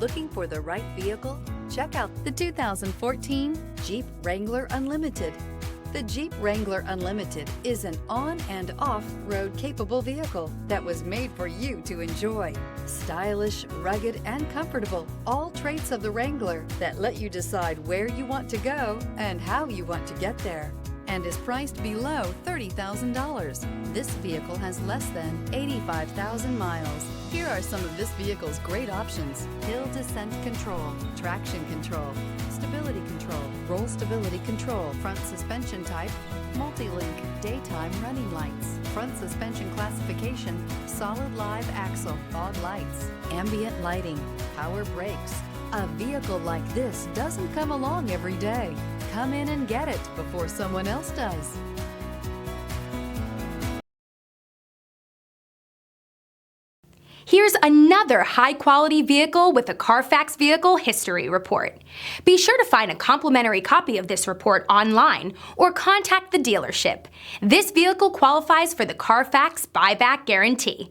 Looking for the right vehicle? Check out the 2014 Jeep Wrangler Unlimited. The Jeep Wrangler Unlimited is an on- and off-road capable vehicle that was made for you to enjoy. Stylish, rugged, and comfortable, all traits of the Wrangler that let you decide where you want to go and how you want to get there, and is priced below $30,000. This vehicle has less than 85,000 miles. Here are some of this vehicle's great options: hill descent control, traction control, stability control, roll stability control, front suspension type, multi-link, daytime running lights, front suspension classification, solid live axle, fog lights, ambient lighting, power brakes. A vehicle like this doesn't come along every day. Come in and get it before someone else does. Here's another high-quality vehicle with a Carfax Vehicle History Report. Be sure to find a complimentary copy of this report online or contact the dealership. This vehicle qualifies for the Carfax Buyback Guarantee.